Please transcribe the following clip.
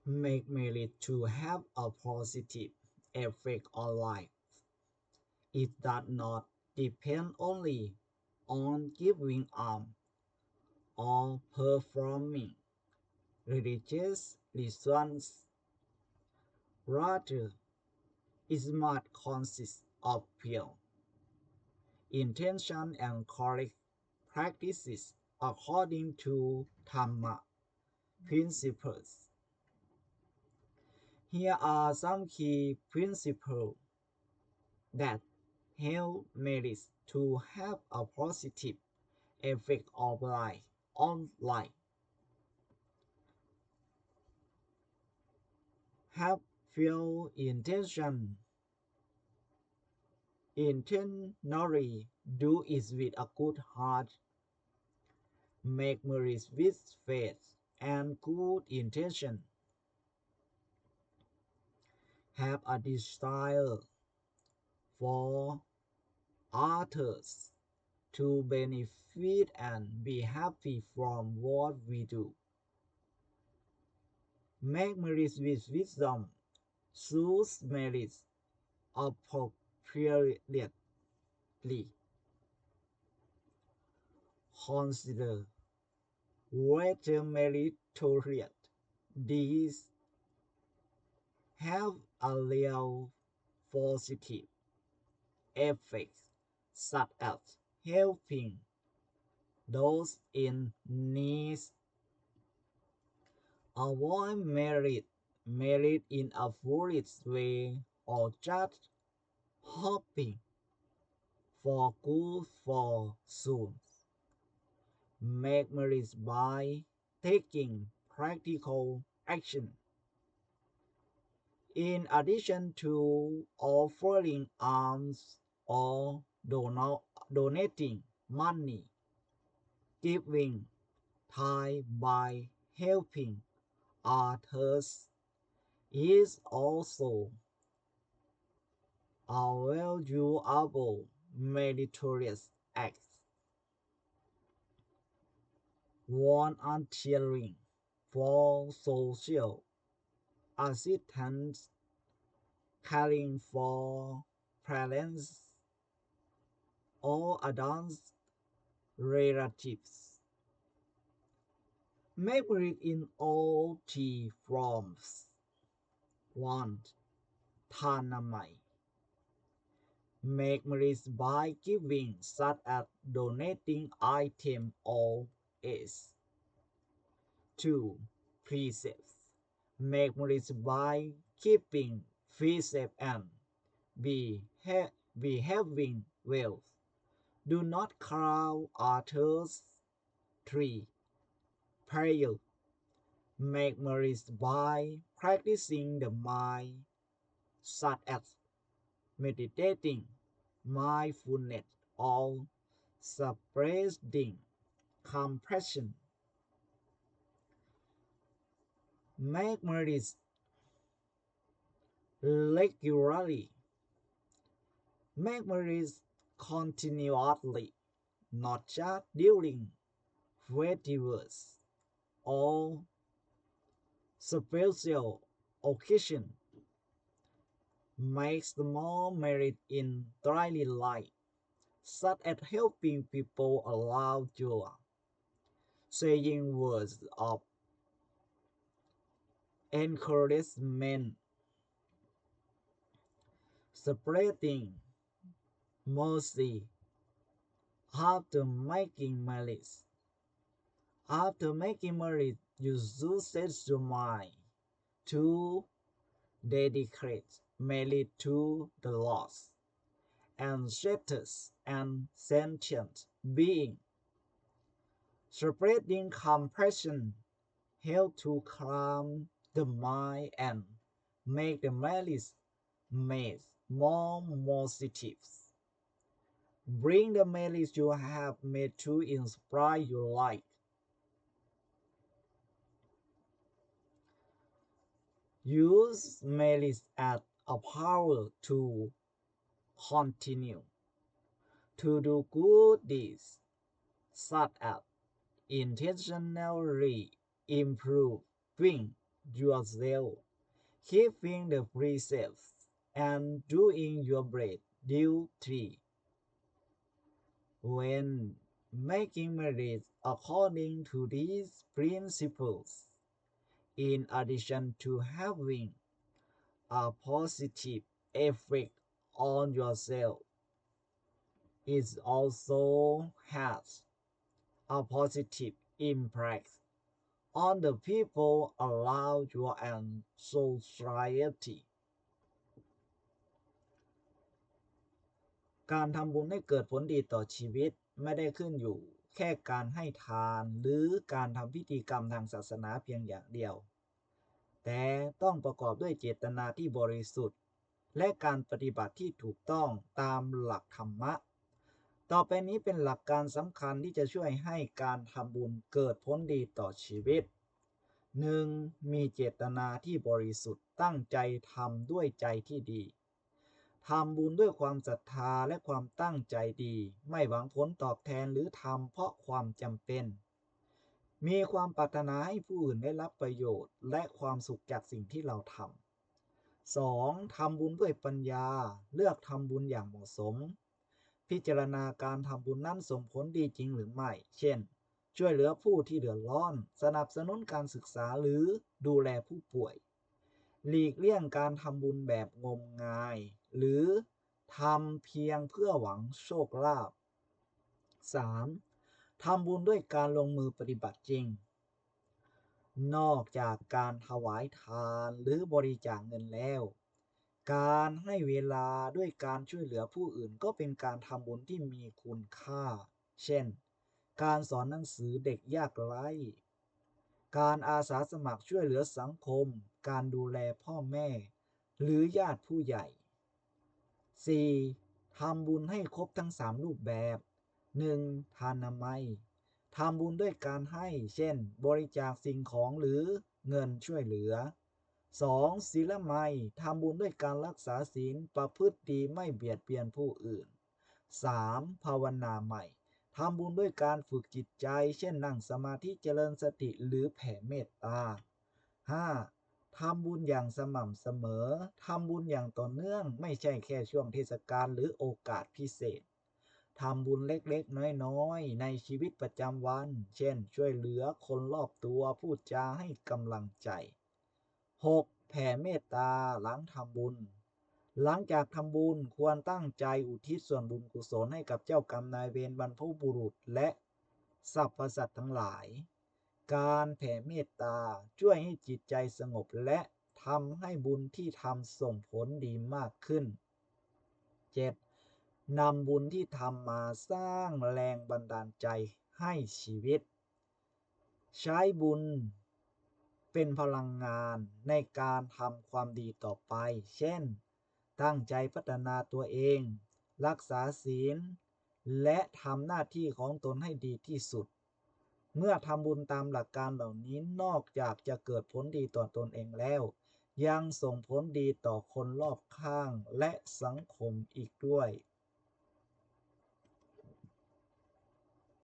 make merit to have a positive effect on life. It does not depend only on giving alms or performing religious rituals. Rather, it must consist of pure intention and correct practices according to Dhamma principles. Here are some key principles that help merit to have a positive effect of life on life. Have pure intention. Intentionally do it with a good heart. Make merit with faith and good intention. Have a desire for others to benefit and be happy from what we do. Make merit with wisdom. Choose merit appropriately. Consider whether meritorious deeds have a real positive effect, such as helping those in need. Avoid merit in a foolish way or just hoping for good fortune. Make merit by taking practical action. In addition to offering alms or donating money, giving time by helping others is also a valuable meritorious act. Volunteering for social assistance, caring for parents or adult relatives. Merit in all three forms. 1. Tanamai. Make merit by giving, such as donating item or aids. 2. Precepts. Make merit by keeping precept and behaving well. Do not crowd others. 3. Prayer. Make merit by practicing the mind, such as meditating, mindfulness, or spreading compassion. Make merit regularly. Make merit continuously, not just during festivals or special occasions. Make small merit in daily life, such as helping people aloud joy, saying words of encouragement, spreading mercy after making merit. After making merit, you should set your mind to dedicate merit to the lost, ancestors, and sentient being. Spreading compassion help to calm the mind and make the malice made more positive. Bring the malice you have made to inspire your life. Use malice as a power to continue to do good deeds, such as intentionally improving yourself, keeping the precepts, and doing your best duty. When making marriage according to these principles, in addition to having a positive effect on yourself, it also has a positive impact on the people around you and society. การทำบุญให้เกิดผลดีต่อชีวิตไม่ได้ขึ้นอยู่แค่การให้ทานหรือการทำพิธีกรรมทางศาสนาเพียงอย่างเดียวแต่ต้องประกอบด้วยเจตนาที่บริสุทธิ์และการปฏิบัติที่ถูกต้องตามหลักธรรมะต่อไปนี้เป็นหลักการสำคัญที่จะช่วยให้การทำบุญเกิดผลดีต่อชีวิต 1. มีเจตนาที่บริสุทธิ์ตั้งใจทำด้วยใจที่ดีทำบุญด้วยความศรัทธาและความตั้งใจดีไม่หวังผลตอบแทนหรือทำเพราะความจำเป็นมีความปรารถนาให้ผู้อื่นได้รับประโยชน์และความสุขจากสิ่งที่เราทำ 2. ทำบุญด้วยปัญญาเลือกทำบุญอย่างเหมาะสมพิจารณาการทำบุญนั้นส่งผลดีจริงหรือไม่เช่นช่วยเหลือผู้ที่เดือดร้อนสนับสนุนการศึกษาหรือดูแลผู้ป่วยหลีกเลี่ยงการทำบุญแบบงมงายหรือทำเพียงเพื่อหวังโชคลาภ 3. ทำบุญด้วยการลงมือปฏิบัติจริงนอกจากการถวายทานหรือบริจาคเงินแล้วการให้เวลาด้วยการช่วยเหลือผู้อื่นก็เป็นการทำบุญที่มีคุณค่าเช่นการสอนหนังสือเด็กยากไร้การอาสาสมัครช่วยเหลือสังคมการดูแลพ่อแม่หรือญาติผู้ใหญ่ 4. ทำบุญให้ครบทั้ง3รูปแบบ 1. ทานามัยทำบุญด้วยการให้เช่นบริจาคสิ่งของหรือเงินช่วยเหลือ 2. ศีลไมยทำบุญด้วยการรักษาศีลประพฤติดีไม่เบียดเบียนผู้อื่น 3. ภาวนาใหม่ทำบุญด้วยการฝึกจิตใจเช่นนั่งสมาธิเจริญสติหรือแผ่เมตตา 5. ทำบุญอย่างสม่ำเสมอทำบุญอย่างต่อเนื่องไม่ใช่แค่ช่วงเทศกาลหรือโอกาสพิเศษทำบุญเล็กๆน้อยๆในชีวิตประจำวันเช่นช่วยเหลือคนรอบตัวพูดจาให้กำลังใจ 6. แผ่เมตตาหลังทำบุญหลังจากทำบุญควรตั้งใจอุทิศส่วนบุญกุศลให้กับเจ้ากรรมนายเวรบรรพบุรุษและสรรพสัตว์ทั้งหลายการแผ่เมตตาช่วยให้จิตใจสงบและทำให้บุญที่ทำส่งผลดีมากขึ้น 7. นำบุญที่ทำมาสร้างแรงบันดาลใจให้ชีวิตใช้บุญเป็นพลังงานในการทำความดีต่อไปเช่นตั้งใจพัฒนาตัวเองรักษาศีลและทำหน้าที่ของตนให้ดีที่สุดเมื่อทำบุญตามหลักการเหล่านี้นอกจากจะเกิดผลดีต่อตนเองแล้วยังส่งผลดีต่อคนรอบข้างและสังคมอีกด้วย